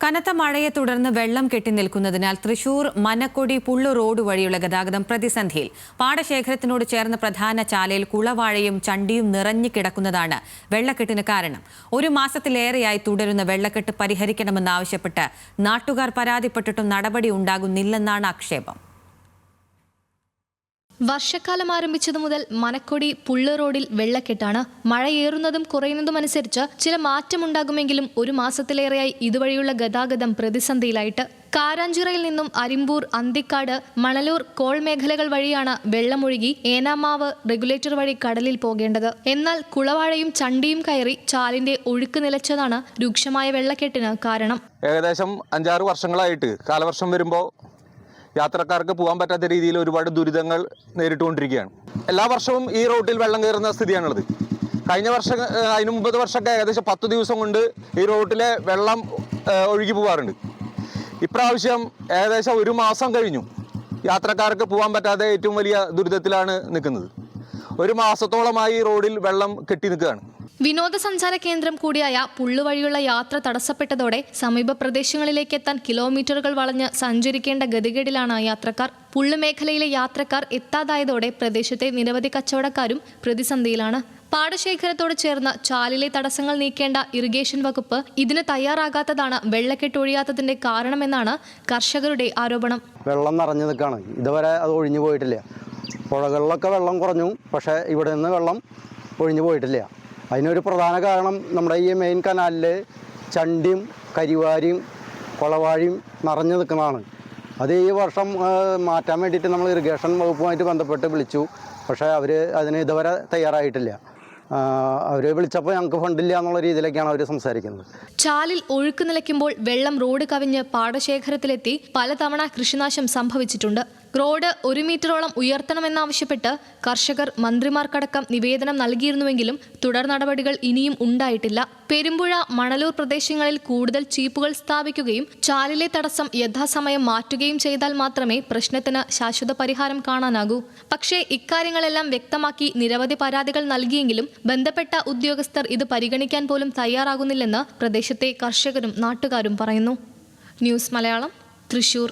കനത്ത മഴയെ തുടർന്ന് വെള്ളം കെട്ടിനിൽക്കുന്നതിനാൽ തൃശൂർ മനക്കൊടി പുള്ളു റോഡ് വഴിയുള്ള ഗതാഗതം പ്രതിസന്ധിയിൽ. പാടശേഖരത്തിനോട് ചേർന്ന പ്രധാന ചാലയിൽ കുളവാഴയും ചണ്ടിയും നിറഞ്ഞു കിടക്കുന്നതാണ് വെള്ളക്കെട്ടിന് കാരണം. ഒരു മാസത്തിലേറെയായി തുടരുന്ന വെള്ളക്കെട്ട് പരിഹരിക്കണമെന്നാവശ്യപ്പെട്ട് നാട്ടുകാർ പരാതിപ്പെട്ടിട്ടും നടപടി ഉണ്ടാകുന്നില്ലെന്നാണ് ആക്ഷേപം. വർഷക്കാലം ആരംഭിച്ചതു മുതൽ മനക്കൊടി പുള്ളു റോഡിൽ വെള്ളക്കെട്ടാണ്. മഴയേറുന്നതും കുറയുന്നതുമനുസരിച്ച് ചില മാറ്റമുണ്ടാകുമെങ്കിലും ഒരു മാസത്തിലേറെയായി ഇതുവഴിയുള്ള ഗതാഗതം പ്രതിസന്ധിയിലായിട്ട്. കാരാഞ്ചിറയിൽ നിന്നും അരിമ്പൂർ, അന്തിക്കാട്, മണലൂർ, കോൾ മേഖലകൾ വഴിയാണ് വെള്ളമൊഴുകി ഏനാമാവ് റെഗുലേറ്റർ വഴി കടലിൽ പോകേണ്ടത്. എന്നാൽ കുളവാഴയും ചണ്ടിയും കയറി ചാലിന്റെ ഒഴുക്ക് നിലച്ചതാണ് രൂക്ഷമായ വെള്ളക്കെട്ടിന് കാരണം. ഏകദേശം 5-6 വർഷങ്ങളായിട്ട് കാലവർഷം വരുമ്പോൾ യാത്രക്കാർക്ക് പോകാൻ പറ്റാത്ത രീതിയിൽ ഒരുപാട് ദുരിതങ്ങൾ നേരിട്ടുകൊണ്ടിരിക്കുകയാണ്. എല്ലാ വർഷവും ഈ റോഡിൽ വെള്ളം കയറുന്ന സ്ഥിതിയാണുള്ളത്. കഴിഞ്ഞ വർഷം, അതിന് മുമ്പത്തെ വർഷമൊക്കെ ഏകദേശം 10 ദിവസം കൊണ്ട് ഈ റോഡിലെ വെള്ളം ഒഴുകി പോകാറുണ്ട്. ഇപ്രാവശ്യം ഏകദേശം ഒരു മാസം കഴിഞ്ഞു. യാത്രക്കാർക്ക് പോകാൻ പറ്റാതെ ഏറ്റവും വലിയ ദുരിതത്തിലാണ് നിൽക്കുന്നത്. ഒരു മാസത്തോളമായി റോഡിൽ വെള്ളം കെട്ടി നിൽക്കുകയാണ്. വിനോദസഞ്ചാര കേന്ദ്രം കൂടിയായ പുള്ളുവഴിയുള്ള യാത്ര തടസ്സപ്പെട്ടതോടെ സമീപ പ്രദേശങ്ങളിലേക്ക് എത്താൻ കിലോമീറ്ററുകൾ വളഞ്ഞ് സഞ്ചരിക്കേണ്ട ഗതികേടിലാണ് യാത്രക്കാർ. പുള്ളുമേഖലയിലെ യാത്രക്കാർ എത്താതായതോടെ പ്രദേശത്തെ നിരവധി കച്ചവടക്കാരും പ്രതിസന്ധിയിലാണ്. പാടശേഖരത്തോട് ചേർന്ന ചാലിലെ തടസ്സങ്ങൾ നീക്കേണ്ട ഇറിഗേഷൻ വകുപ്പ് ഇതിന് തയ്യാറാകാത്തതാണ് വെള്ളക്കെട്ടൊഴിയാത്തതിന്റെ കാരണമെന്നാണ് കർഷകരുടെ ആരോപണം. വെള്ളം നിറഞ്ഞു നിൽക്കുകയാണ്. ഇതുവരെ അത് ഒഴിഞ്ഞു പോയിട്ടില്ല. പുഴകളിലൊക്കെ വെള്ളം കുറഞ്ഞു, പക്ഷേ ഇവിടെ നിന്ന് വെള്ളം ഒഴിഞ്ഞു പോയിട്ടില്ല. അതിനൊരു പ്രധാന കാരണം നമ്മുടെ ഈ മെയിൻ കനാലിൽ ചണ്ടിയും കരിവാരിയും കുളവാഴിയും നിറഞ്ഞു നിൽക്കുന്നതാണ്. അത് ഈ വർഷം മാറ്റാൻ വേണ്ടിയിട്ട് നമ്മൾ ഇറിഗേഷൻ വകുപ്പുമായിട്ട് ബന്ധപ്പെട്ട് വിളിച്ചു, പക്ഷേ അവർ അതിന് ഇതുവരെ തയ്യാറായിട്ടില്ല. അവർ വിളിച്ചപ്പോൾ ഞങ്ങൾക്ക് ഫണ്ടില്ല എന്നുള്ള രീതിയിലേക്കാണ് അവർ സംസാരിക്കുന്നത്. ചാലിൽ ഒഴുക്ക് നിലയ്ക്കുമ്പോൾ വെള്ളം റോഡ് കവിഞ്ഞ് പാടശേഖരത്തിലെത്തി പലതവണ കൃഷിനാശം സംഭവിച്ചിട്ടുണ്ട്. റോഡ് 1 മീറ്ററോളം ഉയർത്തണമെന്നാവശ്യപ്പെട്ട് കർഷകർ മന്ത്രിമാർക്കടക്കം നിവേദനം നൽകിയിരുന്നുവെങ്കിലും തുടർ നടപടികൾ ഇനിയും ഉണ്ടായിട്ടില്ല. പെരുമ്പുഴ, മണലൂർ പ്രദേശങ്ങളിൽ കൂടുതൽ ചീപ്പുകൾ സ്ഥാപിക്കുകയും ചാലിലെ തടസ്സം യഥാസമയം മാറ്റുകയും ചെയ്താൽ മാത്രമേ പ്രശ്നത്തിന് ശാശ്വത പരിഹാരം കാണാനാകൂ. പക്ഷേ ഇക്കാര്യങ്ങളെല്ലാം വ്യക്തമാക്കി നിരവധി പരാതികൾ നൽകിയെങ്കിലും ബന്ധപ്പെട്ട ഉദ്യോഗസ്ഥർ ഇത് പരിഗണിക്കാൻ പോലും തയ്യാറാകുന്നില്ലെന്ന് പ്രദേശത്തെ കർഷകരും നാട്ടുകാരും പറയുന്നു. ന്യൂസ് മലയാളം, തൃശൂർ.